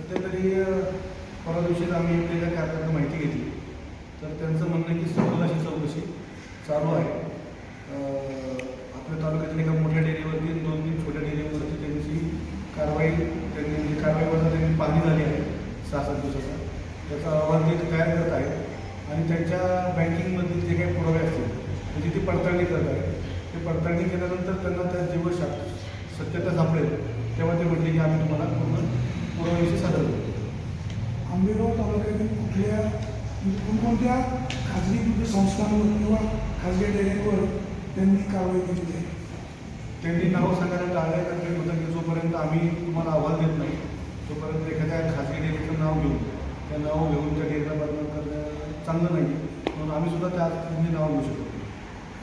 सध्या तरी परवा दिवशीच आम्ही एका कारखान्यात माहिती घेतली, तर त्यांचं म्हणणं आहे की सखोल अशी चौकशी चालू आहे. आपल्या तालुक्यातील एका मोठ्या डेअरीवरती 2-3 छोट्या डेअरीवरती त्यांची कारवाईवर त्यांनी पाहणी झाली आहे 6-7 दिवसाचा. त्याचा अहवाल ते तयार करत आहेत आणि त्यांच्या बँकिंगमधील जे काही पुरावे असतील त्याची ती पडताळणी करत आहे. ते पडताळणी केल्यानंतर त्यांना त्या जेव्हा सत्यता सापडेल तेव्हा ते म्हटले की आम्ही तुम्हाला पूर्ण पुराव्याविषयी सादर करू. आंबेगाव तालुक्यातील कुठल्या कोणकोणत्या खाजगी दूध संस्थांवर किंवा खाजगी डेअरीवर त्यांनी कारवाई केली आहे? त्यांनी नावं सांगायला टाळलं कारण होतं की जोपर्यंत आम्ही तुम्हाला अहवाल देत नाही तोपर्यंत एखाद्या खाजगी डेअरीचं नाव घेऊन त्या नाव घेऊन त्या डेअरीला बदनाम करणं चांगलं नाही, म्हणून आम्ही सुद्धा त्या नाव घेऊ शकतो.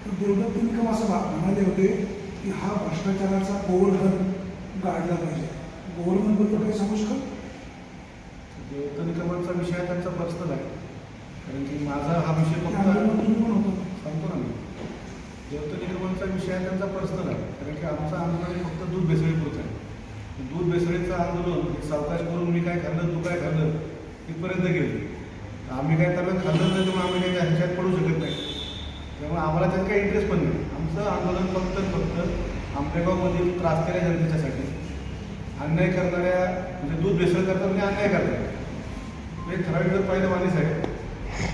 तर देवदत्त निकम असं म्हणाले होते की हा भ्रष्टाचाराचा गोवर्धन गाडला पाहिजे. गोवर्धनबद्दल काही सांगू शकाल? देवदत्त निकमांचा विषय त्यांचा पर्सनल आहे, कारण की माझा हा विषय फक्त तुम्ही पण होतो सांगतो ना मी. देवदत्त निकमांचा विषय त्यांचा पर्सनल आहे, कारण की आमचं आंदोलन फक्त दूध भेसळीपुरतं आहे. दूध भेसळीचं आंदोलन सावकाश करून मी काय खाल्लं तू काय खाल्लं इथपर्यंत गेलं. आम्ही काय त्याला खाल्लं नाही त्यामुळे आम्ही काही ह्याच्यात पडू शकत नाही, त्यामुळे आम्हाला त्यात काही इंटरेस्ट पण नाही. आमचं आंदोलन फक्त आंबेगावमधील त्रासलेल्या जनतेच्यासाठी, अन्याय करणाऱ्या म्हणजे दूध भेसळ करतात आणि अन्याय करतात. हे ठराविक जर पाहिलं माणूस आहे,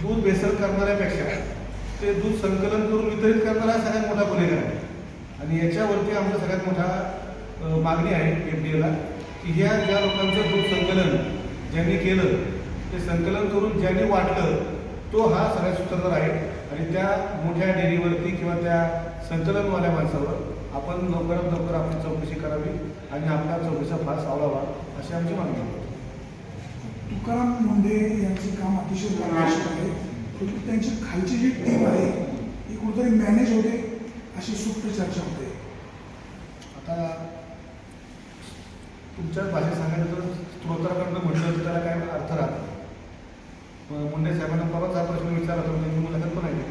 दूध भेसळ करणाऱ्यापेक्षा ते दूध संकलन करून वितरित करणारा सगळ्यात मोठा गुन्हेगार आहे. आणि याच्यावरती आमचा सगळ्यात मोठा मागणी आहे FDA ला की ह्या ज्या लोकांचं दूध संकलन ज्यांनी केलं ते संकलन करून ज्यांनी वाटलं तो हा सगळ्यात सूत्रधार आहे. आणि त्या मोठ्या डेअरीवरती किंवा त्या संकलनवाल्या माणसावर आपण लवकरात लवकर आपली चौकशी करावी आणि आपल्या चौकशीचा फास आवडावा अशी आमची मागणी आहे. तुकाराम मुंढे यांचं काम अतिशय पारदर्शक आहे, परंतु त्यांची खालची जी टीम आहे ती कुठेतरी मॅनेज होते अशी सुप्त चर्चा होते. आता तुमच्याच भाषेत सांगायचं तर स्त्रोत्राकडनं म्हटलं तर त्याला काय अर्थ राहतो. मुंडे साहेबांना परत हा प्रश्न विचारला होता, त्यांची मुलाखत पण आहे.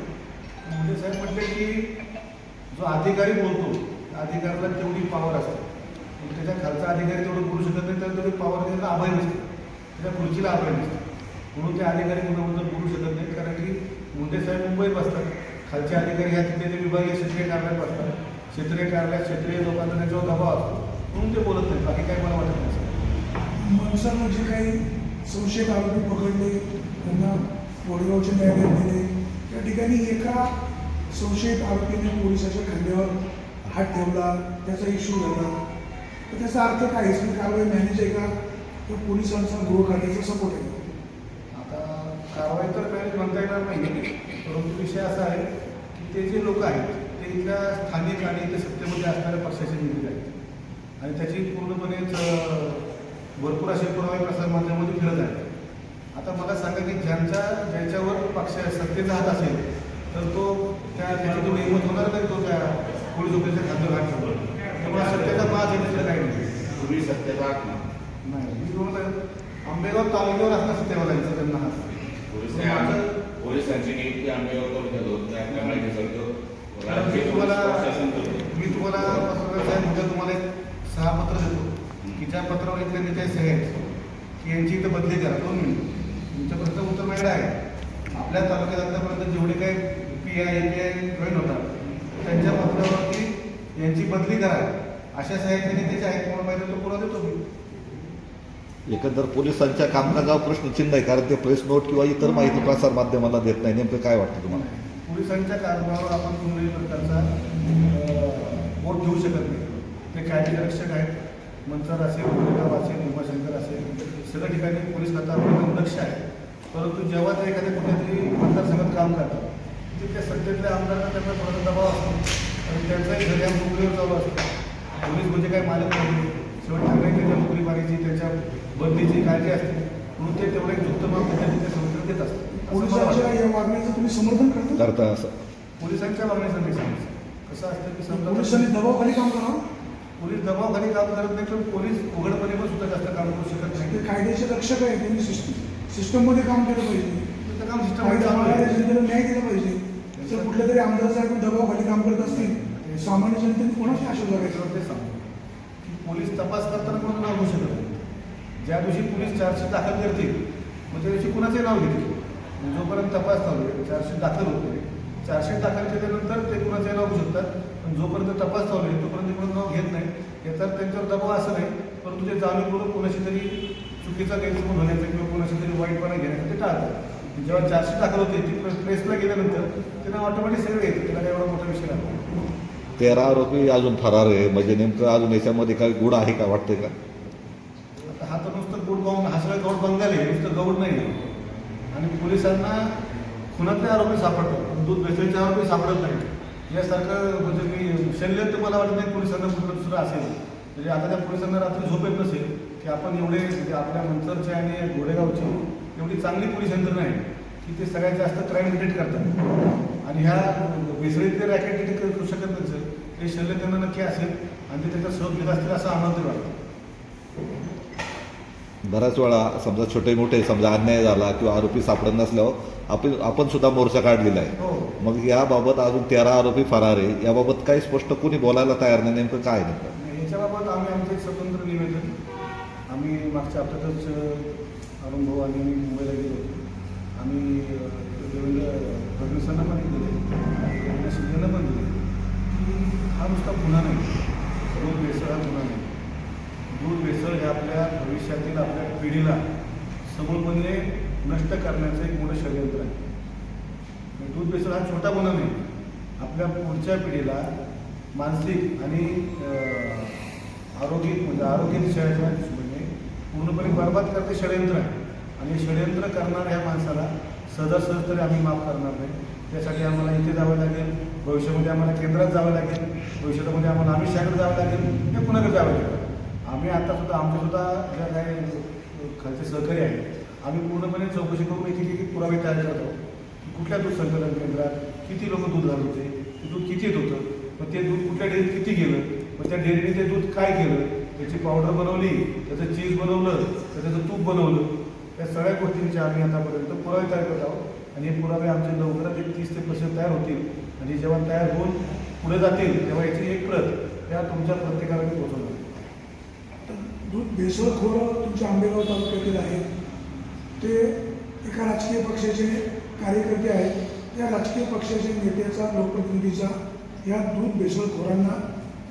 मुंडे साहेब म्हटले की जो अधिकारी बोलतो त्या अधिकाऱ्याला तेवढी पॉवर असते, त्याच्या खालचा अधिकारी तेवढं बोलू शकत नाही, तर तेवढी पॉवर त्याला अभय नसते, त्याच्या खुर्चीला अभय नसते. म्हणून ते अधिकारी कुणाबद्दल बोलू शकत नाही, कारण की मुंडे साहेब मुंबईत बसतात, खालचे अधिकारी ह्या तिथे ते विभागीय क्षेत्रीय कार्यालयात बसतात. क्षेत्रीय कार्यालयात क्षेत्रीय लोकांचा त्यांच्यावर दबाव असतो म्हणून ते बोलत नाही. बाकी काही मला वाटत नाही. मनसरनं जे काही संशयित आरोपी पकडले त्यांना वडगावच्या न्यायालयात दिले, त्या ठिकाणी एका संशयित आरोपीने पोलिसाच्या खांद्यावर हात ठेवला, त्याचा इश्यू झाला. तर त्याचा अर्थ काय आहे? ही कारवाई मॅनेज आहे का तो पोलिसांचा गृह खात्याचा सपोर्ट आहे? आता कारवाई तर मॅनेज म्हणता येणार नाही, परंतु विषय असा आहे की ते जे लोक आहेत ते इथल्या स्थानिक आणि इथे सत्तेमध्ये असणाऱ्या पक्षाचे निधी आहेत आणि त्याची पूर्णपणेच भरपूर असे पुरावे प्रसारमाध्यमामध्ये फिरत आहेत. आता मला सांगा की ज्याच्यावर पक्ष सत्तेचा हात असेल तर तो त्याची तेवढी हिंमत होणार नाही, तो त्या पोलीस ऑफिसरच्या खात्यावर हात ठेवतो. त्यामुळे सत्तेचा माज येण्याचं काही नाही. पूर्वी सत्तेचा नाही, मी तुम्हाला आंबेगाव तालुक्यावर असणार सत्तेवाल्यांचा त्यांना हात. पोलिसांची नीती आंबेगाव मी तुम्हाला पत्रकार साहेब म्हणजे तुम्हाला एक 6 पत्र देतो की ज्या पत्रावर इथल्या नेते सह्या आहेत की यांची इथं बदली करा. 2 मिनिट तुमच्या प्रश्न उत्तर माझ्याकडे आहे. आपल्या तालुक्यात आतापर्यंत जेवढे काही PI API जॉईन होतात त्यांच्या पत्रावरती यांची बदली करा अशा सह्या नेत्याच्या आहेत. तुम्हाला पाहिजे तो पुरा देतो मी. एकंदर पोलिसांच्या कामकाजावर प्रश्नचिन्ह आहे, कारण ते प्रेस नोट किंवा इतर माहिती प्रसार माध्यमाला देत नाही. नेमकं काय वाटतं तुम्हाला? पोलिसांच्या कारभारावर आपण कोणत्याही प्रकारचा वोट घेऊ शकत नाही. ते कायदेरक्षक आहेत. मंचर असेल, गुन्हेगाव असेल, भीमाशंकर असेल, सगळ्या ठिकाणी पोलीस खातं आपल्याकडे लक्ष आहे. परंतु जेव्हा ते एखाद्या कुठल्यातरी मतदारसंघात काम करतात तिथे सत्तेतल्या आमदारांना त्यांना थोडासा दबाव असतो आणि त्यांचाही घर या नोकरीवर चालू असतो. पोलीस म्हणजे काय मालक नाही, शेवट ठाकरे त्याच्या नोकरी मारायची त्याच्या बदलीची काळजी असते, म्हणून ते तेवढे युक्तमाप पद्धतीने संस्कृत देत असतात. पोलिसांच्या या वागण्याचं तुम्ही समर्थन करता? असं पोलिसांच्या मागणीचं नाही सांगायचं. कसं असतं की समजा पोलिसांनी दबावाखाली काम करावं. पोलीस दबावाखाली काम करत नाही, पण पोलीस उघडपणे पण सुद्धा जास्त काम करू शकत नाही. ते कायद्याचे रक्षक आहे, त्यांनी सिस्टममध्ये काम केलं पाहिजे. त्याचं काम कायदा सिस्टम जनतेला न्याय दिला पाहिजे. जर कुठल्या तरी आमदार साहेब दबावाखाली काम करत असतील सामान्य जनतेने कोणाची आशा जगायचं? ते सांगतो की पोलीस तपास करताना कोण होऊ शकत नाही. ज्या दिवशी पोलीस चार्जशीट दाखल करतील मग त्या दिवशी कुणाचंही नाव घेतील. जोपर्यंत तपास चालू आहे, चार्जशीट दाखल होत नाही, चार्जशीट दाखल केल्यानंतर ते कुणाचंही नाव घेऊ शकतात. पण जोपर्यंत तपास चालू आहे तोपर्यंत कोण नाव घेत नाही. याचा त्यांच्यावर दबाव असं नाही, परंतु ते जाणीवपूर्वक कोणाशी तरी चुकीचा गैरसमज होण्याचं किंवा कोणाशी तरी वाईटपणा घेण्याचं ते टाळतात. जेव्हा चार्जशीट दाखल होते ती प्रेसला गेल्यानंतर त्यांना ऑटोमॅटिक सगळं येतं, त्याला काही एवढा मोठा विषय नाही. 13 आरोपी अजून फरार आहे, म्हणजे नेमकं अजून याच्यामध्ये काही गुण आहे का वाटतंय का? आता हा तर नुसतं गौड गाऊन हा सगळं गौड बंगाल आहे, नुसतं गौड नाही आहे. आणि पोलिसांना खुनातले आरोपी सापडतात पण दूध भेसळीचे आरोपी सापडत नाही. यासारखं म्हणजे मी शल्य तुम्हाला वाटत नाही पोलिसांना कुठलं दुसरं असेल. म्हणजे आता त्या पोलिसांना रात्री झोप येत नसेल की आपण एवढे म्हणजे आपल्या मंचरचे आणि घोडेगावची एवढी चांगली पोलीस यंत्रणा आहे की ते सगळ्यात जास्त क्राईम डिटेक्ट करतात. आणि ह्या भेसळीतले रॅकेट डिटेक्ट करू शकत नसेल ते शल्य त्यांना नक्की असेल आणि ते त्याचा शोध घेत असतील असं आम्हाला तरी वाटतं. बऱ्याच वेळा समजा छोटे मोठे समजा अन्याय झाला किंवा आरोपी सापडत नसल्यावर आपण सुद्धा मोर्चा काढलेला आहे. हो, मग याबाबत अजून 13 आरोपी फरार आहे, याबाबत काही स्पष्ट कोणी बोलायला तयार नाही, नेमकं काय नेमकं? याच्याबाबत आम्ही आमचं एक स्वतंत्र निवेदन आम्ही मागच्या हप्त्यातच अनुभव आणि मी मुंबईला गेलो होतो. आम्ही देवेंद्र फडणवीसांना पण दिले, देवेंद्र शिंदेना पण दिले की हा नुसता गुन्हा नाही, दूध भेसळ हा गुन्हा नाही. दूध भेसळ हे आपल्या भविष्यातील आपल्या पिढीला समूळपणे नष्ट करण्याचं एक मोठं षडयंत्र आहे. दूध भेसळ हा छोटा गुन्हा नाही, आपल्या पुढच्या पिढीला मानसिक आणि आरोग्य म्हणजे आरोग्य दिशेच्या दृष्टीने पूर्णपणे बरबाद करते षडयंत्र आहे. आणि षडयंत्र करणाऱ्या ह्या माणसाला सहजासहज तरी आम्ही माफ करणार नाही. त्यासाठी आम्हाला इथे जावं लागेल, भविष्यामध्ये आम्हाला केंद्रात जावं लागेल, भविष्यामध्ये आम्हाला आमिषाकडे जावं लागेल, हे कुणाकडे जावं लागेल. आम्ही आतासुद्धा आमच्यासुद्धा ज्या काही खालचे सहकारी आहेत आम्ही पूर्णपणे चौकशी करून एक पुरावे तयार करतो की कुठल्या दूध संकलन केंद्रात किती लोक दूध घालत होते, ते दूध किती येत होतं, मग ते दूध कुठल्या डेअरीत किती गेलं, मग त्या डेअरीने ते दूध काय केलं, त्याची पावडर बनवली, त्याचं चीज बनवलं, त्याचं तूप बनवलं, या सगळ्या गोष्टींचे आम्ही आतापर्यंत पुरावे तयार करत आहोत. आणि हे पुरावे आमचे लवकरच एक 30 ते 35 तयार होतील. आणि जेव्हा तयार होऊन पुढे जातील तेव्हा याची एक प्रत त्या तुमच्या प्रत्येकाला पोहोचवणार. दूध भेसळखोर तुमच्या आंबेगाव तालुक्यातील आहेत, ते एका राजकीय पक्षाचे कार्यकर्ते आहेत. त्या राजकीय पक्षाच्या नेत्याचा लोकप्रतिनिधीचा या दूध भेसळखोरांना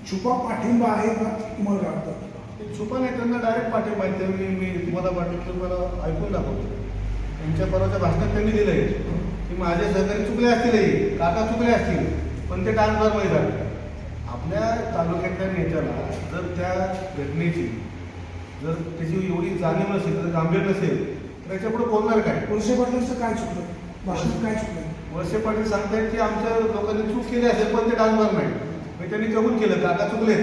छुपा पाठिंबा आहे का तुम्हाला वाटतं? ते छुपा नाही, त्यांना डायरेक्ट पाठिंबा आहे. मी तुम्हाला पाठवतो, तुम्हाला ऐकून दाखवतो. त्यांच्या परवाच्या भाषणात त्यांनी दिलं आहे की माझे सहकारी चुकले असतील, काका चुकले असतील, पण ते डान्सबार मैदान. आपल्या तालुक्यातल्या नेत्याला जर त्या घटनेची जर त्याची एवढी जाणीव नसेल, तर गांभीर्य नसेल, तर याच्यापुढे बोलणार काय? वळसे पाटलांचं काय चुकलं, भाषणात काय चुकलं? वळसे पाटील सांगतायत की आमच्या लोकांनी चूक केली असेल पण ते डान्सबार नाही. मग त्यांनी कबूल केलं काका चुकले,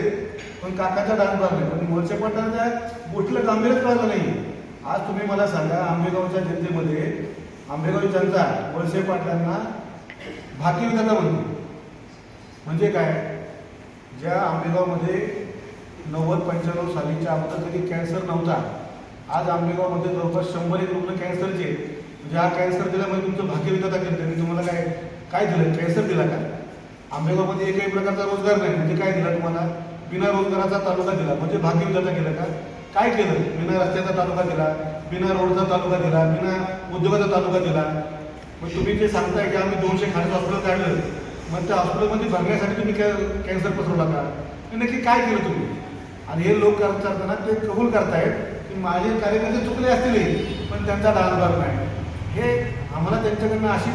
पण काकाचा डान्सबार नाही. पण वळसे पाटलांच्या गोष्टीला गांभीर्यच कळलं नाही. आज तुम्ही मला सांगा, आंबेगावच्या जनतेमध्ये आंबेगावची जनता वळसे पाटलांना भाग्यविधाता म्हणते. म्हणजे काय? ज्या आंबेगावमध्ये 90-95 सालीच्या अगोदर कधी कॅन्सर नव्हता, आज आंबेगावमध्ये जवळपास 100 रुग्ण कॅन्सरचे. म्हणजे हा कॅन्सर दिल्यामुळे तुमचं भाग्यविधाता केलं त्यांनी. तुम्हाला काय दिलं? कॅन्सर दिला का? आंबेगावमध्ये एकही प्रकारचा रोजगार नाही, म्हणजे काय दिला तुम्हाला? बिना रोजगाराचा तालुका दिला, म्हणजे भाग्यविधाता केलं का? काय केलं? बिना रस्त्याचा तालुका दिला, बिना रोडचा तालुका दिला, बिना उद्योगाचा तालुका दिला. मग तुम्ही जे सांगताय की आम्ही 200 खाण्याचं हॉस्पिटल काढलं, मग त्या हॉस्पिटलमध्ये भरण्यासाठी तुम्ही कॅन्सर पसरवला का? नक्की काय केलं तुम्ही? आणि हे लोक करताना ते कबूल करतायत की माझे कार्यकर्ते चुकले असतील पण त्यांचा डान्सबार नाही. हे आम्हाला त्यांच्याकडनं अशी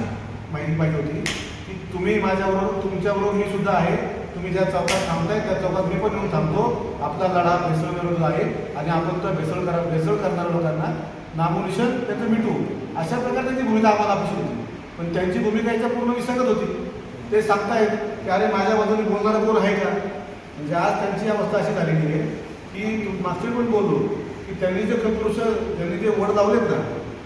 माहिती पाहिजे होती की तुम्ही माझ्याबरोबर, तुमच्याबरोबर मी सुद्धा आहे. तुम्ही ज्या चौकात थांबताय त्या चौकात मी पण येऊन थांबतो. आपला लढा भेसळ विरोध आहे आणि आपण त्या भेसळ करणाऱ्या लोकांना नामोनिशान त्याचं मिटू, अशा प्रकारची भूमिका आम्हाला अपेक्षित होती. पण त्यांची भूमिका याच्या पूर्ण विसंगत होती. ते सांगतायत की अरे माझ्या बाजूने बोलणारा कोण आहे का? म्हणजे आज त्यांची अवस्था अशी झालेली आहे की मागचे पण बोललो की त्यांनी जे कपुरुष त्यांनी जे वड लावलेत ना,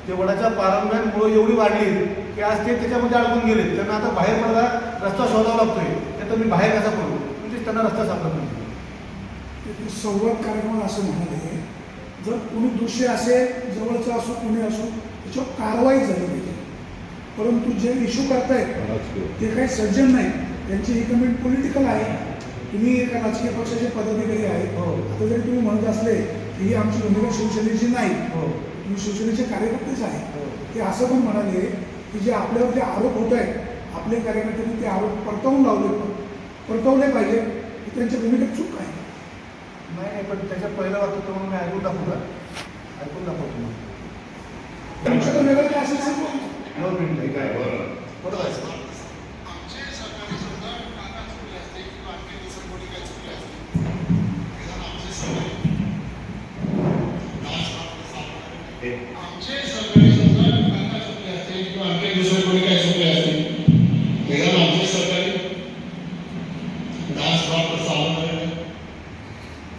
ते वडाच्या पारंब्यांमुळे एवढी वाढली की आज ते त्याच्यामध्ये अडकून गेले. त्यांना आता बाहेर पडायला रस्ता शोधावा लागतोय. तर मी बाहेर कसा पडू? म्हणजे त्यांना रस्ता सापडत नाही. संवाद कार्यक्रमात असं म्हणाले, जर कोणी दोषी असेल, जवळचं असो कोणी असो, त्याच्यावर कारवाई झाली पाहिजे. परंतु जे इश्यू करतायत ते काही सज्जन नाही, त्यांची ही कमेंट पॉलिटिकल आहे. तुम्ही एका राजकीय पक्षाचे पदाधिकारी आहे, आता जरी तुम्ही म्हणत असले ही आमची भूमिका शिवसेनेची नाही, हो तुम्ही शिवसेनेचे कार्यकर्तेच आहे. हो. ते असं पण म्हणाले की जे आपल्यावर जे आरोप होत आहेत आपल्या कार्यकर्त्यांनी ते आरोप परतवले पाहिजे, ही त्यांच्या भूमिकेत चूक आहे. नाही पण त्याच्या पहिलं वाक्य तुम्हाला मी ऐकून दाखवू का? ऐकून दाखवतो मग. तुमच्याकडे वेगळं काय असेल सांगा. 2 मिनिटं काय बरोबर आहे. आमचे सरकारी समजा काका चुकले असतील किंवा आमचे दुसरे कोणी काय चुकले असतील, निदान आमचे सरकारी डान्स बार चालवणारे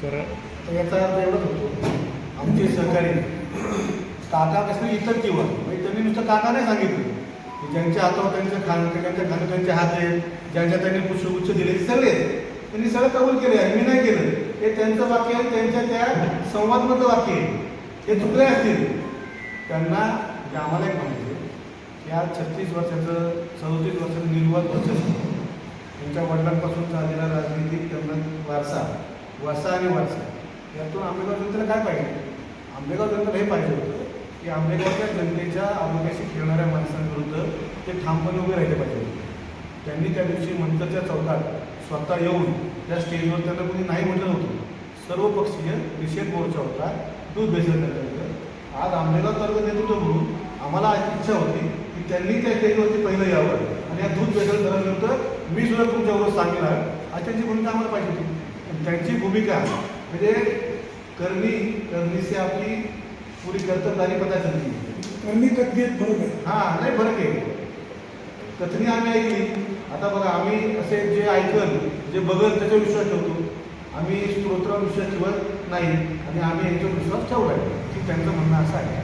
तर याचा अर्थ एवढंच होतो, आमचे सहकारी काका कसं इतर किंवा म्हणजे त्यांनी नुसतं काका नाही सांगितलं की ज्यांच्या हातावर त्यांच्या त्यांच्या खाली त्यांचे हात आहेत, ज्यांच्या त्यांनी पुष्पगुच्छ दिले ते सगळे त्यांनी सगळं कबूल केले आणि मी नाही केलं. हे त्यांचं वाक्य आहे, त्यांच्या त्या संवादमधलं वाक्य आहे. हे चुकले असतील त्यांना म्हणजे आम्हाला एक म्हणायचं की आज 36 वर्षाचं 37 वर्षाचं निर्वाध वर्चस्व त्यांच्या वडिलांपासून चाललेला राजनीतिक त्यांना वसा आणि वारसा यातून आंबेगाव जनतेला काय पाहिजे? आंबेगाव जनतेला हे पाहिजे होतं की आंबेगावच्या जनतेच्या आरोग्याशी खेळणाऱ्या माणसांविरुद्ध ते ठामपणे उभे राहिले पाहिजे होते. त्यांनी त्या दिवशी मंतरच्या चौकात स्वतः येऊन त्या स्टेजवर त्यांना कोणी नाही म्हटलं नव्हतं. सर्वपक्षीय निषेध मोर्चा होता, दूध भेसळ करण्यात होतं. आज आंबेगाव तालुका नेतृत्व म्हणून आम्हाला इच्छा होती की त्यांनी त्या स्टेजवरती पहिलं यावं आणि या दूध भेसळ करायचं मी सुद्धा तुमच्याबरोबर सांगेन आज त्यांची भूमिका आम्हाला पाहिजे होती. पण त्यांची भूमिका म्हणजे करणी से आपली पुरी कर्तबदारी पता चलती. करणी कथनेत फरक आहे. हां नाही फरक आहे. कथनी आम्ही ऐकली, आता बघा आम्ही असे जे ऐकल जे बघल त्याच्यावर विश्वास ठेवतो. आम्ही स्तोत्रावर विश्वास ठेवत नाही आणि आम्ही यांच्यावर विश्वास ठेवला आहे की त्यांचं म्हणणं असं आहे.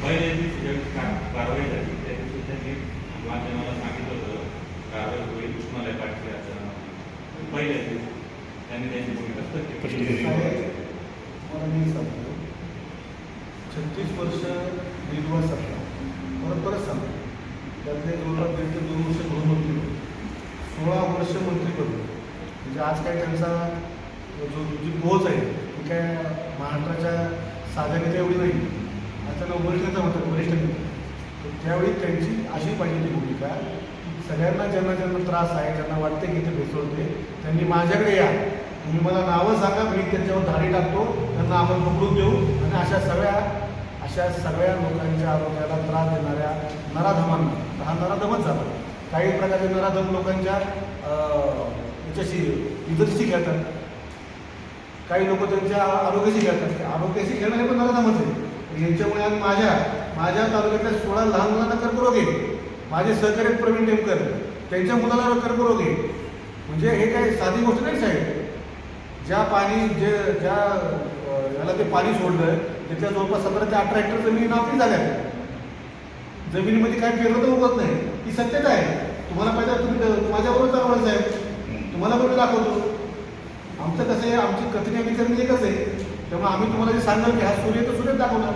पहिल्या दिवशी ज्यावेळी कारवाई झाली त्या दिवशी त्यांनी माध्यमाला सांगितलं होतं कारवाई होईल उस्मानाबाई पाटील असं. पहिल्या दिवशी त्यांनी त्यांची भूमिका स्पष्ट केली. मला मी सांगतो 36 वर्ष निर्वाह सत्ता परत सांगतो त्यातले 2 वर्ष गृहमंत्री होते, 16 वर्ष मंत्रिपद. म्हणजे आज काय त्यांचा जी पोहोच आहे ती काय महाराष्ट्राच्या साध्या नेत्या एवढी नाही. आज त्यांना वरिष्ठ नेता म्हणतात, वरिष्ठ नेता. तर त्यावेळी त्यांची अशी पाहिजे ती भूमिका की सगळ्यांना ज्यांना त्रास आहे, ज्यांना वाटते की इथे भेसळते त्यांनी माझ्याकडे या, तुम्ही मला नावं सांगा, मी त्यांच्यावर धाडी टाकतो, त्यांना आपण पकडून देऊ आणि अशा सगळ्या लोकांच्या आरोग्याला त्रास देणाऱ्या नराधमांना, हा नराधमच झाला. काही प्रकारचे नराधम लोकांच्या याच्याशी इज्जतीशी खेळतात, काही लोक त्यांच्या आरोग्याशी खेळतात. आरोग्याशी खेळणारे पण नराधमच आहे. यांच्यामुळे आज माझ्या तालुक्यातल्या 16 लहान मुलांना कर्करोग आहे. माझे सहकारी प्रवीण टेमकर त्यांच्या मुलाला कर्करोग आहे. म्हणजे हे काही साधी गोष्ट नाही साहेब. ज्या याला ते पाणी सोडलं त्याच्या जवळपास 17 ते 18 हेक्टर जमिनी नापी झाल्या. जमिनीमध्ये काय पेरलं तर उगत नाही, ही सत्यता आहे. तुम्हाला पाहिजे तुम्ही माझ्याबरोबर चालवायचं साहेब, तुम्हाला बरोबर दाखवतो. आमचं कसं आहे, आमची कथनी आणि करणी एकच आहे. त्यामुळे आम्ही तुम्हाला जे सांगाल की हा सूर्य तर सूर्य दाखवणार,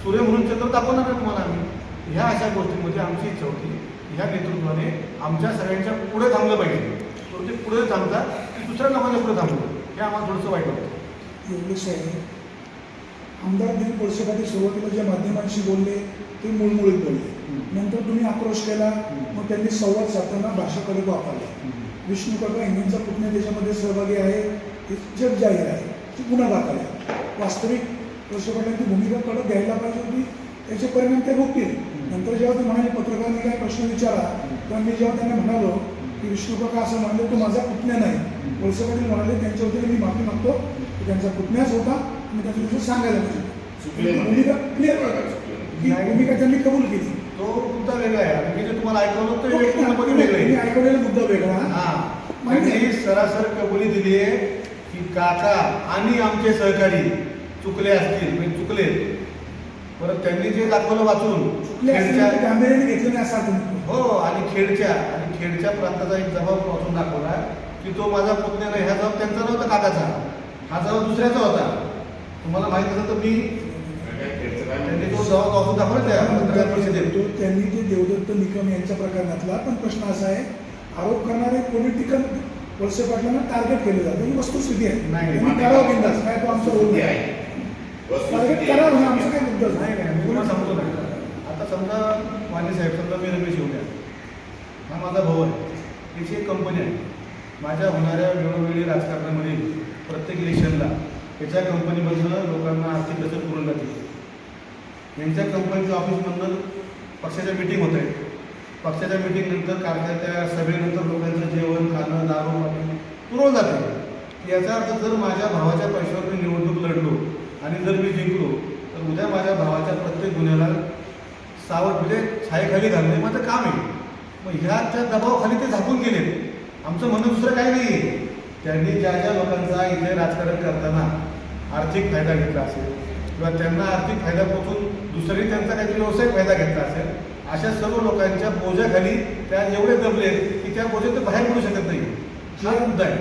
सूर्य म्हणून चंद्र दाखवणार नाही तुम्हाला आम्ही. ह्या अशा गोष्टींमध्ये आमची इच्छा होती ह्या नेतृत्वाने आमच्या सगळ्यांच्या पुढे थांबलं पाहिजे. तर ते पुढे थांबतात की दुसऱ्या लोकांच्या पुढे थांबलं, हे आम्हाला थोडंसं वाईट वाटतं. एवढंच आहे. आमदार दिलीप वळसे पाटील सुरुवातीला ज्या माध्यमांशी बोलले ते मुळमुळीत बोलले, नंतर तुम्ही आक्रोश केला, मग त्यांनी संवाद साधताना भाषाकडे वापरला. विष्णू काका हिंदींचा पुतण्या त्याच्यामध्ये सहभागी आहे, हे जग जाहीर आहे, ती गुन्हा दाखल आहे. वास्तविक वळसे पाटलांची भूमिका कडक घ्यायला पाहिजे होती, त्याचे परिणाम ते भोगतील. नंतर जेव्हा ते म्हणाले पत्रकारांनी काय प्रश्न विचारा, तेव्हा मी जेव्हा त्यांना म्हणालो की विष्णू काका असं म्हणाले तो माझा पुतण्या नाही, वळसे पाटील म्हणाले त्यांच्या वतीने मी माफी मागतो की त्यांचा पुतण्याच होता आणि त्याच्या विषयी सांगायला पाहिजे. भूमिका क्लिअर की भूमिका त्यांनी कबूल केली. तो मुद्दा वेगळा आहे. मी जे तुम्हाला ऐकवलं तर वेगळं आहे. ऐकवलेला मुद्दा वेगळा. हां, त्यांनी सरासर कबुली दिली आहे की काका आणि आमचे सहकारी चुकले असतील, म्हणजे चुकले. परत त्यांनी जे दाखवलं वाचून गांभीर्याने घेतलं नाही असा हो, आणि खेडच्या प्रांताचा एक जबाब वाचून दाखवला की तो माझा पुतण्या नाही. हा जबाब त्यांचा नव्हता काकाचा, हा जबाब दुसऱ्याचा होता. तुम्हाला माहित असेल तर मी त्यांनी तो जबाब वाचून दाखवला त्या परिषदेत. त्यांनी ते देवदत्त निकम यांच्या प्रकरणातला. पण प्रश्न असा आहे, आरोप करणारे पॉलिटिकल वळसे पाटलांना टार्गेट केलं जातं, ही वस्तुस्थिती आहे. नाही, करावं बिंदास, काय तो आमचा रोल आहे. टार्गेट करा म्हणजे आमचं काही मुद्दा नाही नाही मी तुम्हाला सांगतो ना, आता समजा वाणी साहेब, समजा मी रमेश येऊन हा माझा भाऊ आहे, त्याची एक कंपनी आहे. माझ्या होणाऱ्या वेळोवेळी राजकारणामध्ये प्रत्येक इलेक्शनला त्याच्या कंपनीमधनं लोकांना आर्थिक रचना पुरवली जाते. यांच्या कंपनीचं ऑफिसमधनं पक्षाच्या मिटिंग होत आहे. पक्षाच्या मिटिंगनंतर त्या सभेनंतर लोकांचं जेवण खाणं दारू पाणी पुरवलं जाते. याचा अर्थ जर माझ्या भावाच्या पैशावर मी निवडणूक लढलो आणि जर मी जिंकलो तर उद्या माझ्या भावाच्या प्रत्येक गुन्ह्याला सावध म्हणजे छायेखाली घालणे माझं काम आहे. मग ह्याच्या दबावाखाली ते झाकून गेले. आमचं म्हणणं दुसरं काही नाही आहे. त्यांनी ज्या ज्या लोकांचा इथे राजकारण करताना आर्थिक फायदा घेतला असेल किंवा त्यांना आर्थिक फायदा पोचून दुसरी त्यांचा काहीतरी व्यावसायिक फायदा घेतला असेल, अशा सर्व लोकांच्या बोजाखाली त्या एवढे दबले की त्या बोजात ते बाहेर पडू शकत नाही. हा मुद्दा आहे.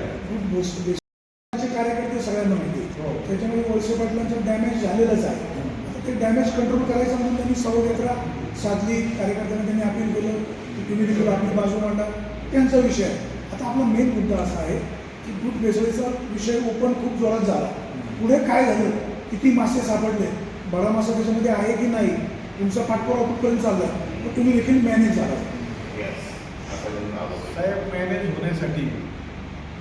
कार्यकर्ते सगळ्यांना माहिती हो. त्याच्यामध्ये वळसे पाटलांचं डॅमेज झालेलंच आहे. आता ते डॅमेज कंट्रोल करायचं म्हणून त्यांनी सवयत्रा साधली. कार्यकर्त्यांना त्यांनी अपील केलं की तुम्ही देखील आपली बाजू मांडा, त्यांचा विषय आहे. आता आपला मेन मुद्दा असा आहे की दूध भेसळीचा विषय ओपन खूप जोरात झाला. पुढे काय झालं, किती मासे सापडले, बडा मासा त्याच्यामध्ये आहे की नाही, तुमचा पाठपुरावा कुठपर्यंत चालला, तर तुम्ही देखील मॅनेज झाला. साहेब, मॅनेज होण्यासाठी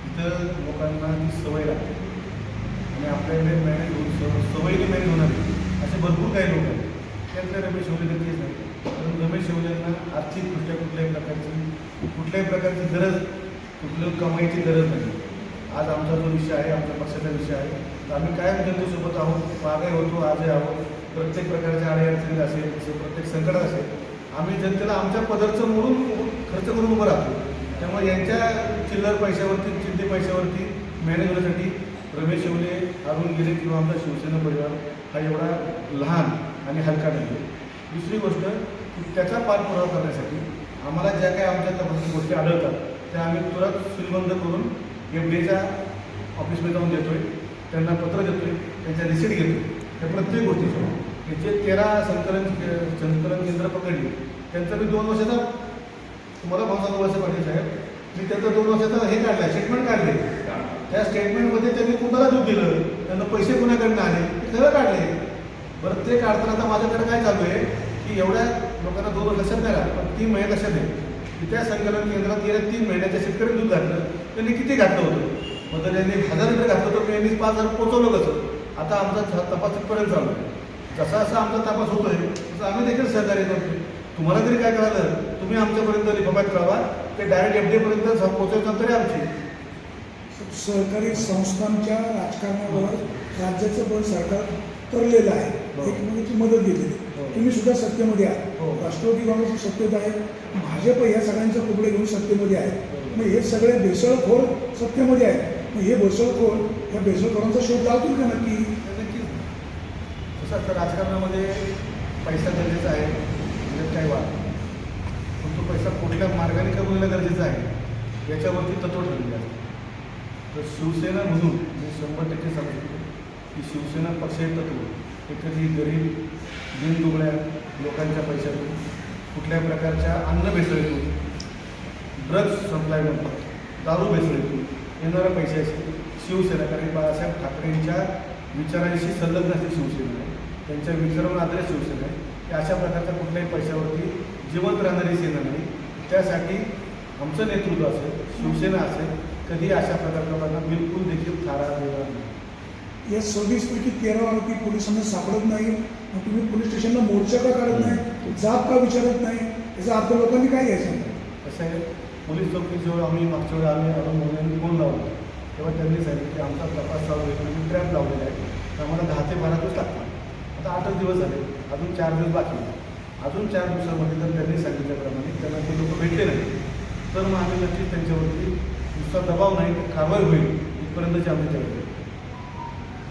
इथं लोकांना ती सवय लागते आणि आपल्याकडे मॅनेज होऊन सवयीने मॅनेज होणार असे भरपूर काही लोक आहेत. त्यातले रमेश शेवले नक्कीच नाही. कारण रमेश शेवलेंना आर्थिकदृष्ट्या कुठल्याही प्रकारची गरज, कुठल्या कमाईची गरज नाही. आज आमचा जो विषय आहे, आमच्या पक्षाचा विषय आहे, तर आम्ही कायम जनतेसोबत आहोत. मागे होतो, आजही आहोत. प्रत्येक प्रकारच्या अडीअडचणीत असेल, प्रत्येक संकटात असेल, आम्ही जनतेला आमच्या पदरचं मोडून खर्च करून उभं राहतो. त्यामुळे यांच्या चिल्लर पैशावरती, चिंते पैशावरती मॅनेज होण्यासाठी रमेश शेवले, अरुण गिरे किंवा आमचा शिवसेना परिवार हा एवढा लहान आणि हलका नाही. दुसरी गोष्ट, त्याचा पाठपुरावा करण्यासाठी आम्हाला ज्या काही आमच्या तपासणी गोष्टी आढळतात त्या आम्ही तुरंत सीलबंद करून FDAच्या ऑफिसमध्ये जाऊन देतो आहे. त्यांना पत्र देतो आहे, त्यांच्या रिसिट घेतो आहे. त्या प्रत्येक गोष्टीचं जे 13 संकलन केंद्र पकडली त्यांचं मी 2 वर्षाचा, तुम्हाला भाऊ सांगू वळसे पाटील साहेब, मी त्यांचं 2 वर्षाचा हे काढला, स्टेटमेंट काढले. त्या स्टेटमेंटमध्ये त्यांनी कुणाला दूध दिलं, त्यांना पैसे कुणाकडनं आले ते सगळं काढले. बरं, ते काढताना आता माझ्याकडे काय चालू आहे की एवढ्या लोकांना 2 वर्ष लक्षात नाही राहत, पण 3 महिने लक्षात आहे की त्या संकलन केंद्रात गेल्या 3 महिन्याच्या शेतकऱ्यांनी दूध घातलं, त्यांनी किती घातलं होतं. मग तर यांनी 1000 लिटर घातलं तर यांनी 5000 पोचवलं कसं. आता आमचा तपास तिथपर्यंत चालू आहे. जसा जसा आमचा तपास होतोय तसं आम्ही देखील सहकार्य करतो. तुम्हाला जरी काय कळालं, तुम्ही आमच्यापर्यंत लिफाफात कळवा, ते डायरेक्ट FDAपर्यंत पोहोचवतात तरी आमची. सहकारी संस्थांच्या राजकारणावर राज्याचं बळ सरकार तरलेलं आहे. हो. एकमेकांची मदत घेतलेली. हो. तुम्ही सुद्धा सत्तेमध्ये आहे. हो. राष्ट्रवादी काँग्रेसची सत्तेत आहे, भाजप या सगळ्यांचे कुबडे घेऊन सत्तेमध्ये आहे. मग हे सगळे भेसळखोर सत्तेमध्ये आहेत. मग हे भेसळखोर या भेसळखोरांचा शोध लावतील का नक्की? नक्कीच. तसं असतं राजकारणामध्ये पैसा गरजेचा आहे, म्हणजे काय वाद, पण तो पैसा कुठल्या मार्गाने कमवणं गरजेचं आहे याच्यावरती तत्व ठरलेलं आहे. तर शिवसेना म्हणून मी 100% सांगतो की शिवसेना पक्ष हे तत्व हे कधी गरीब दिनदुबळ्या लोकांच्या पैशातून, कुठल्या प्रकारच्या अन्न भेसळीतून, ड्रग्ज सप्लायमधून, दारू भेसळीतून येणाऱ्या पैशाची शिवसेना, कारण बाळासाहेब ठाकरेंच्या विचारांशी संलग्न अशी शिवसेना आहे, त्यांच्या विचारावर आधारित शिवसेना आहे. की अशा प्रकारच्या कुठल्याही पैशावरती जिवंत राहणारी सेना नाही. त्यासाठी आमचं नेतृत्व असेल, शिवसेना असेल, कधी अशा प्रकारच्या लोकांना बिलकुल देखील थारा देणार नाही. या 26 पैकी 13 आरोपी पोलिसांना सापडत नाही. मग तुम्ही पोलीस स्टेशनला मोर्चा का काढत नाही, जाब का विचारत नाही, याचा अर्थ लोकांनी काय घ्यायचा? कसं आहे, पोलीस चौकी जेव्हा आम्ही मागच्या वेळी आम्ही अरुण मोहन फोन लावला तेव्हा त्यांनी सांगितलं की आमचा तपास चालू आहे, म्हणजे ट्रॅप लावलेला आहे, तर आम्हाला 10 ते 12 दिवस लागतात. आता 8च दिवस झाले, अजून 4 दिवस बाकी आहे. अजून 4 दिवसामध्ये जर त्यांनी सांगितल्याप्रमाणे त्यांना ते लोक भेटले नाही तर मग आम्ही नक्कीच त्यांच्यावरती नुसता दबाव नाही तर कारवाई होईल इथपर्यंतची आमची तयारी.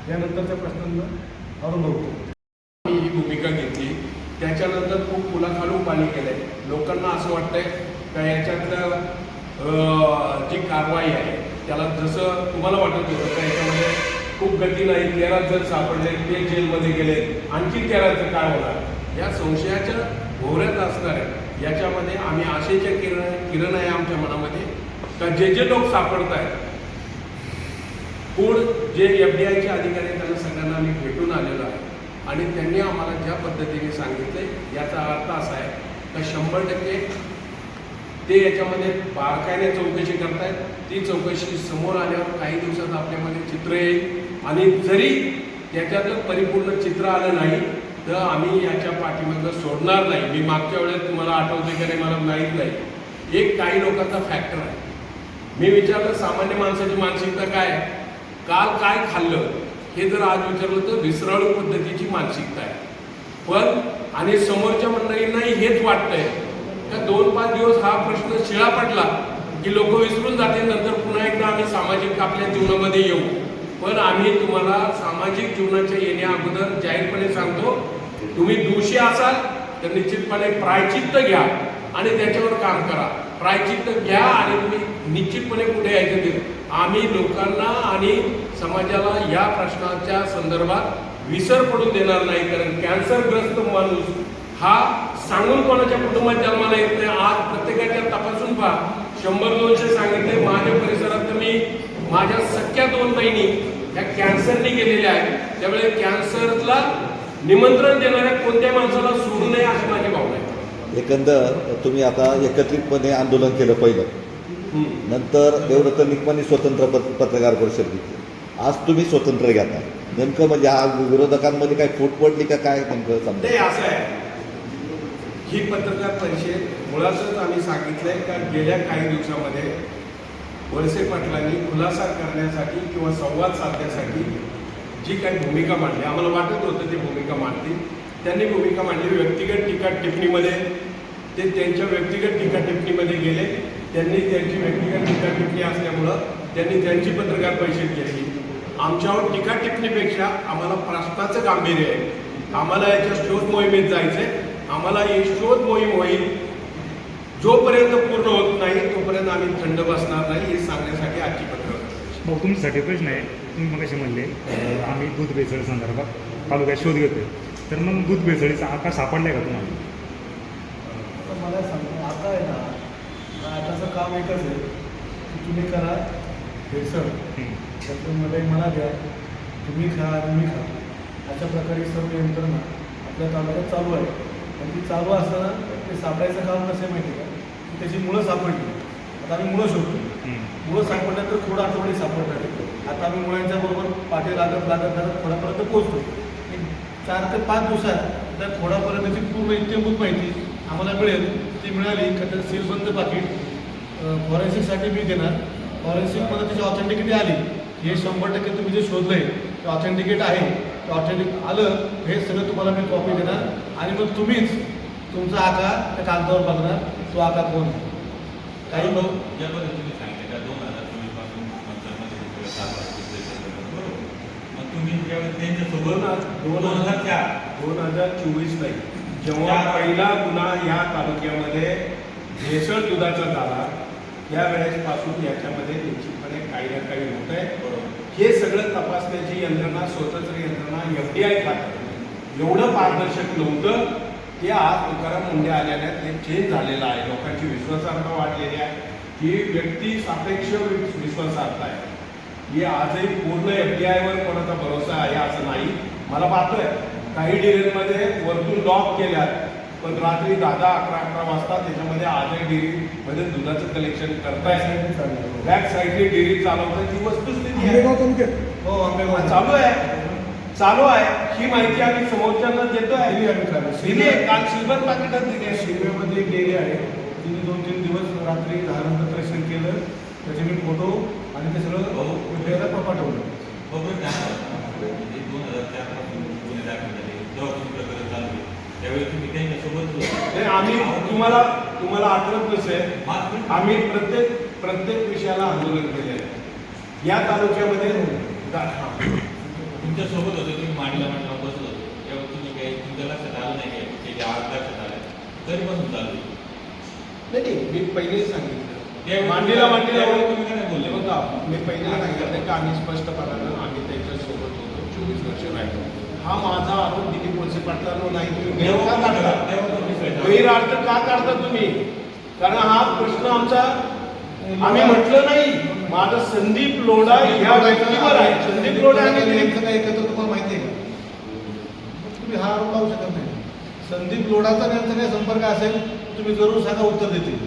यानंतरच्या प्रश्नांना अरुण भाऊ ही भूमिका घेतली. त्याच्यानंतर खूप पुलाखालून पाणी केलंय. लोकांना असं वाटतंय का याच्यातलं जी कारवाई आहे त्याला जसं तुम्हाला वाटत होतं का याच्यामध्ये खूप गती नाही, 13 जण सापडले, ते जेलमध्ये गेले, आणखी 13चं काय होणार, या संशयाच्या भोवऱ्यात असणार आहे. याच्यामध्ये आम्ही आशेच्या किरण आहे आमच्या मनामध्ये का जे लोक सापडत आहेत, कोण जे FDIचे अधिकारी त्यांना सगळ्यांना आम्ही भेटून आलेलो आहे. आणि त्यांनी आम्हाला ज्या पद्धतीने सांगितले याचा अर्थ असा आहे का 100% ते याच्यामध्ये बारकाईने चौकशी करतायत. ती चौकशी समोर आल्यावर काही दिवसात आपल्यामध्ये चित्र येईल आणि जरी त्याच्यातलं परिपूर्ण चित्र आलं नाही तर आम्ही याच्या पाठीमागं सोडणार नाही. मी मागच्या वेळेस तुम्हाला आठवते की नाही मला माहीत नाही, एक काही लोकांचा फॅक्टर आहे. मी विचारलं सामान्य माणसाची मानसिकता काय आहे, काल काय खाल्लं हे जर आज विचारलं तर विसराळू पद्धतीची मानसिकता आहे. पण आणि समोरच्या मंडळींनाही हेच वाटतंय का 2-5 दिवस हा प्रश्न शिळा पडला की लोक विसरून जाते, नंतर पुन्हा एकदा आम्ही सामाजिक आपल्या जीवनामध्ये येऊ. पण आम्ही तुम्हाला सामाजिक जीवनाच्या येण्या अगोदर जाहीरपणे सांगतो, तुम्ही दोषी असाल तर निश्चितपणे प्रायचित्त घ्या आणि त्याच्यावर काम करा. प्रायचित्त घ्या आणि तुम्ही निश्चितपणे पुढे यायचं ते. आम्ही लोकांना आणि समाजाला या प्रश्नाच्या संदर्भात विसर पडून देणार नाही. कारण कॅन्सरग्रस्त माणूस हा सांगून कोणाच्या कुटुंबात जन्माला येत नाही. आज प्रत्येकाच्या तपासून पहा, 100-200 सांगितले. माझ्या परिसरात तर मी माझ्या सख्या 2 बहिणी या कॅन्सरने गेलेल्या आहेत. त्यामुळे कॅन्सरला निमंत्रण देणाऱ्या कोणत्या माणसाला सोडू नये अशी माझी भावना आहे. एकंदर तुम्ही आता एकत्रितपणे आंदोलन केलं पहिलं, नंतर देवदत्त निकमांनी स्वतंत्र पत्रकार परिषद घेतली, आज तुम्ही स्वतंत्र घेता. नेमकं म्हणजे हा विरोधकांमध्ये काय फूट पडली का काय नेमकं समजा? ते असं आहे, ही पत्रकार परिषद मुळातच आम्ही सांगितलंय का गेल्या काही दिवसामध्ये वळसे पाटलांनी खुलासा करण्यासाठी किंवा संवाद साधण्यासाठी जी काही भूमिका मांडली, आम्हाला वाटत होतं ती भूमिका मांडली. त्यांनी भूमिका मांडली व्यक्तिगत टीका टिप्पणीमध्ये. ते त्यांच्या व्यक्तिगत टीका टिप्पणीमध्ये गेले. त्यांनी त्यांची व्यक्तिगत टीका टिप्पणी असल्यामुळं त्यांनी त्यांची पत्रकार परिषद घेतली. आमच्यावर टीका टिप्पणीपेक्षा आम्हाला प्रश्नाचं गांभीर्य आहे. आम्हाला याच्या शोध मोहिमेत जायचं आहे. आम्हाला ही शोध मोहीम होईल, जोपर्यंत पूर्ण होत नाही तोपर्यंत आम्ही थंड बसणार नाही, हे सांगण्यासाठी आजची पत्रकार. भाऊ तुमच्यासाठी प्रश्न आहे. तुम्ही मग कसे म्हणले आम्ही दूध भेसळ संदर्भात तालुक्यात शोध घेतोय, तर मग दूध भेसळीचा आकार सापडलाय का तुम्हाला? आता मला सांगतो, आता आहे ना, आताचं काम एकच आहे की तुम्ही करा भेसळ, त्याच्यामध्ये मला द्या, तुम्ही खा आणि मी खा. अशा प्रकारे सर्व यंत्रणा आपल्या तालुक्यात चालू आहे. आणि ती चालू असताना ते सापडायचं काम कसं माहिती आहे का, की त्याची मुळं सापडली. आता आम्ही मुळं शोधतो, मुळं सापडल्यानंतर थोडं आठवडे सापडतात. आता आम्ही मुळांच्या बरोबर पाठी लागत खोडापर्यंत पोहोचतो. 4 ते 5 दिवसात त्या खोडापर्यंतची पूर्ण इत्यंभूत माहिती आम्हाला मिळेल. ती मिळाली का तर सीलबंद पाकिट फॉरेन्सिकसाठी मी देणार. फॉरेन्सिकमध्ये त्याची ऑथेंटिकिटी आली, हे 100% तुम्ही जे शोधलं आहे ते ऑथेंटिकेट आहे, ते ऑथेंटिक आलं हे सगळं तुम्हाला मी कॉपी देणार. आणि मग तुम्हीच तुमचा आकार त्या कागदावर बघणार, तो आकार कोण आहे. काही ज्या पद्धतीने सांगितलं का 2024 पासून नंतरमध्ये बरोबर, मग तुम्ही ज्यावेळेस त्यांच्यासोबत 2024 नाही, जेव्हा पहिला गुन्हा या तालुक्यामध्ये भेसळ दुधाचा झाला त्यावेळेसपासून याच्यामध्ये निश्चितपणे काही ना काही होत आहे. हे सगळं तपासण्याची यंत्रणा, स्वतंत्र यंत्रणा FDI खातं एवढं पारदर्शक नव्हतं. ते आज तुकाराम मुंडे आल्याने ते चेंज झालेलं आहे. लोकांची विश्वासार्हता वाढलेली आहे. ही व्यक्ती सापेक्ष विश्वासार्हता आहे. ही आजही पूर्ण FDIवर कोणाचा भरोसा आहे असं नाही. मला पाहतोय काही डेअरीमध्ये वरतून लॉक केल्यात, पण रात्री 10-11 वाजता त्याच्यामध्ये आजही डेअरीमध्ये दुधाचं कलेक्शन करताय. बॅक साईडने डेअरी चालवताय. ती वस्तुस्थिती आहे. आंबेगाव तालुक्यात हो आंबेगाव चालू आहे. ही माहिती आम्ही समोरच्यांना देतोय. दिली आहे. काल सिल्वर पाकिटात दिली आहे. शिरव्यामध्ये एक डेअरी आहे, तिने 2-3 दिवस रात्री 10 नंतर परीक्षण केलं. त्याचे मी फोटो आणि ते सगळं डेअरीला पाठवलं. बरोबर म्हणजे 2004 पासून गुन्हे दाखल झाले, जेव्हा तुम्ही प्रकरण चालू आहे त्यावेळी तुम्ही त्यांच्यासोबत नाही, आम्ही तुम्हाला आठवत नसेल, आम्ही प्रत्येक विषयाला आंदोलन केले आहे या तालुक्यामध्ये. तुमच्यासोबत होते, तुम्ही मांडीला बसत होतो, तेव्हा तुम्ही काही तुमच्या लक्षात आलं नाही काय ते जे आज लक्षात आलं तरी पण चालू नाही. मी पहिले सांगितलं मांडीला तुम्ही काय बोलले बघा. मी पहिले सांगितलं की आम्ही स्पष्टपणानं आम्ही त्याच्यासोबत होतो, 24 वर्ष राहिलो. हा माझा आरोप दिलीप वळसे पाटलांवर नाही. तुम्ही का काढता? गैरअर्थ का काढता तुम्ही? कारण हा प्रश्न आमचा आम्ही म्हटलं नाही. माझं संदीप लोढा ह्या व्यक्तीवर आहे. संदीप लोढा आणि नेमकं काय एकत्र तुम्हाला माहिती आहे का? तुम्ही हा आरोप लावू शकत नाही. संदीप लोढाचा त्यांचा काही संपर्क असेल तुम्ही जरूर सांगा, उत्तर देतील.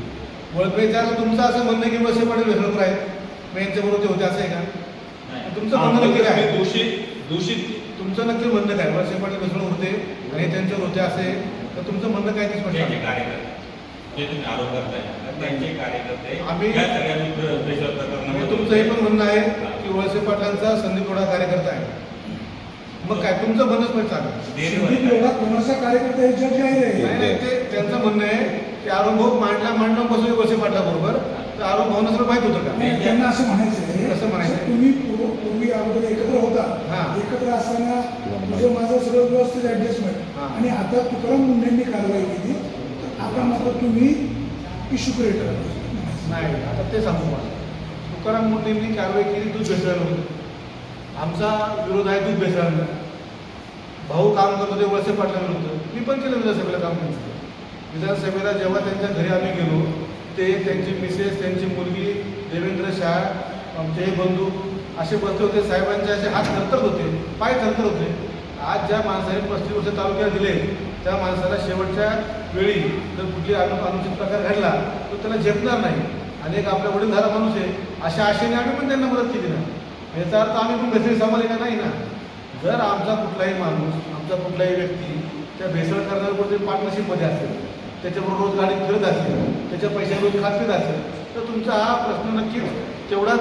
वळपेचा तुमचं असं म्हणणं की वळसे पाटील भेसळखोर आहेत, मग यांच्याबरोबर ते होते असं आहे का? तुमचं म्हणणं नक्की काय? दूषित तुमचं नक्की म्हणणं काय? वळसे पाटील भेसळ होते आणि त्यांच्यावर होते असे, तर तुमचं म्हणणं काय ते स्पष्ट त्यांचे सांगा. कार्यकर्ते जे तुम्ही आरोप करताय त्यांचे कार्यकर्ते आम्ही- या सगळ्यांनी प्रेशर म्हणजे तुमचं हे पण म्हणणं आहे की वळसे पाटलांचा संदीप लोढा कार्यकर्ता आहे. मग काय तुमचं म्हणणंच पण सांगा. संदीप लोढा कोणाचा कार्यकर्ता हे जज आहे नाही नाही, ते त्यांचं म्हणणं आहे की अरुणभाऊ मांडणं बसू वळसे पाटलाबरोबर, तर अरुणभाऊनं सगळं माहीत होतं का? नाही, त्यांना असं म्हणायचं आहे, कसं म्हणायचं आहे? तुम्ही पूर्वी अगोदर एकत्र होता, हां. एकत्र असताना तुझं माझं सगळं व्यवस्थित ऍडजस्टमेंट, हां. आणि आता तुकाराम मुंडेंनी कारवाई केली, तर आता मात्र तुम्ही इश्यू क्रिएट करा. नाही, आता ते सांगू मला. तुकाराम मुंडेंनी कारवाई केली दूध भेसळविरुद्ध. आमचा विरोध आहे दूध भेसळांना. भाऊ काम करत होते वळसे पाटलाविरुद्ध. मी पण केलं विधानसभेला काम केलं. विधानसभेला जेव्हा त्यांच्या घरी आम्ही गेलो, ते त्यांची मिसेस, त्यांची मुलगी, देवेंद्र शाह, आमचे हे बंधू असे बसले होते. साहेबांचे असे हात थरथरत होते, पाय थरथरत होते. आज ज्या माणसाने 35 वर्ष तालुक्यात दिले, त्या माणसाला शेवटच्या वेळी जर कुठली अनुचित प्रकार घडला तर त्याला झेपणार नाही. आणि एक आपल्या वडीलधारा माणूस आहे, अशा आशेने आम्ही पण त्यांना मदत केली ना. याचा अर्थ आम्ही पण भेसळ सांभाळली का नाही ना. जर आमचा कुठलाही माणूस, आमचा कुठलाही व्यक्ती त्या भेसळ करणाऱ्याबरोबर पार्टनरशिपमध्ये असेल, त्याच्याबरोबर रोज गाडीत फिरत असेल, त्याच्या पैशा रोज खात असेल, तर तुमचा हा प्रश्न नक्कीच तेवढाच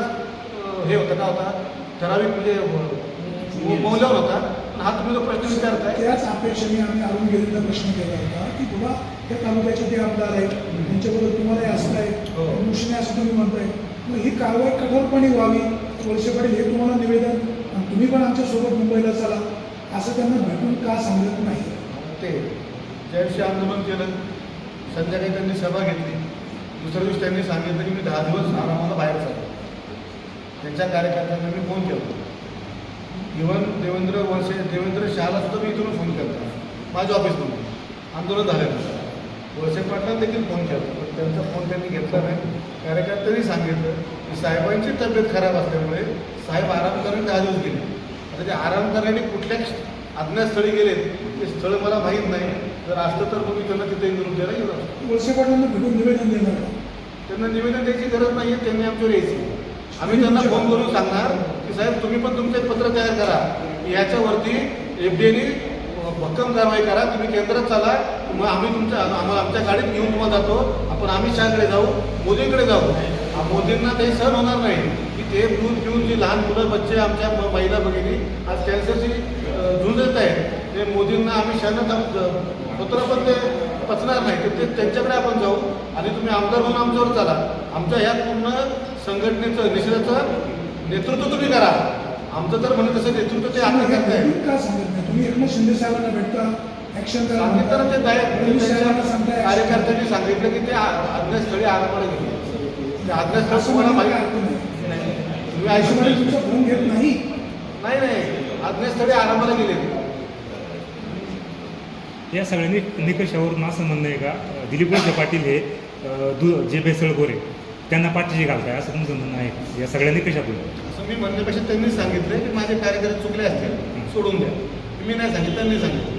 हे होता का होता ठराविक म्हणजे मौल्यावर होता. पण हा तुम्ही जो प्रश्न विचारताय, त्याच अपेक्षेने आम्ही अरुण गिरींना प्रश्न केला होता की बाबा त्या तालुक्याचे ते आमदार आहेत, त्यांच्याबरोबर तुम्हाला असं आहे, हो. मुशीने असं तुम्ही म्हणताय, मग ही कारवाई कठोरपणे व्हावी. वळसे पाटील हे तुम्हाला निवेदन, आणि तुम्ही पण आमच्यासोबत मुंबईला चला असं त्यांना भेटून का सांगत नाही? ते ज्या दिवशी आंदोलन केलं, संध्याकाळी त्यांनी सभा घेतली. दुसऱ्या दिवशी त्यांनी सांगितलं की मी 10 दिवस आरामाला बाहेर चाललो. त्यांच्या कार्यकर्त्यांना मी फोन केला. इव्हन देवेंद्र शहाला सुद्धा मी इथून फोन केला, माझ्या ऑफिसमधून. आंदोलन झालं. वळसे पाटलांना देखील फोन केला, पण त्यांचा फोन त्यांनी घेतला नाही. कार्यकर्त्यांनी सांगितलं की साहेबांची तब्येत खराब असल्यामुळे साहेब आराम करण्याने 10 दिवस गेले. आता ते आराम करण्याने कुठल्या अज्ञातस्थळी गेलेत ते स्थळ मला माहीत नाही. जर असतं तर मग मी त्यांना तिथे निरोप द्यायला गेलो असतो. वळसे पाटलांना भेटून निवेदन देणार का? त्यांना निवेदन द्यायची गरज नाही आहे, त्यांनी आमच्यावर यायची. आम्ही त्यांना फोन करून सांगणार की साहेब तुम्ही पण तुमचं एक पत्र तयार करा, याच्यावरती FDAने भक्कम कारवाई करा, तुम्ही केंद्रात चाला, मग आम्ही आमच्या गाडीत घेऊन तुम्हाला जातो, आपण अमित शहाकडे जाऊ, मोदींकडे जाऊ. मोदींना काही सहन होणार नाही की ते दूध पिऊन जी लहान मुलं बच्चे आमच्या महिला भगिनी आज कॅन्सरची झुंजत आहेत, ते मोदींना आम्ही शहाणं स्वतः पण ते पचणार नाही. तर ते त्यांच्याकडे आपण जाऊ आणि तुम्ही आमदार म्हणून आमच्यावर चाला. आमच्या ह्या पूर्ण संघटनेचं निषेधाचं नेतृत्व तुम्ही करा. आमचं तर म्हणत तसं नेतृत्व ते आम्ही करताय. का सांगत नाही? तुम्ही एकनाथ शिंदे साहेबांना भेटता, ऍक्शन करा सांगितलं ना ते फडणवीस साहेबांना सांगताय, कार्यकर्त्यांनी सांगितलं की ते अज्ञातस्थळी आरामाला गेले. ते अज्ञातस्थळ असं तुम्हाला म्हणायला माहिती काय अर्थ नाही. तुम्ही आयुष्यभर आयुष्यभर तुमचा फोन घेत नाही. नाही अज्ञातस्थळी आरामाला गेले. या सगळ्या निकषावरून असं म्हणणं आहे का दिलीप वळसे पाटील हे जे भेसळखोर आहे त्यांना पाठीशी घालताय असं तुमचं म्हणणं आहे का या सगळ्या निकषातून? असं मी म्हणण्यापेक्षा त्यांनी सांगितलं की माझे कार्यकर्ते चुकले असतील, सोडून द्या. मी नाही सांगितलं, त्यांनी सांगितलं.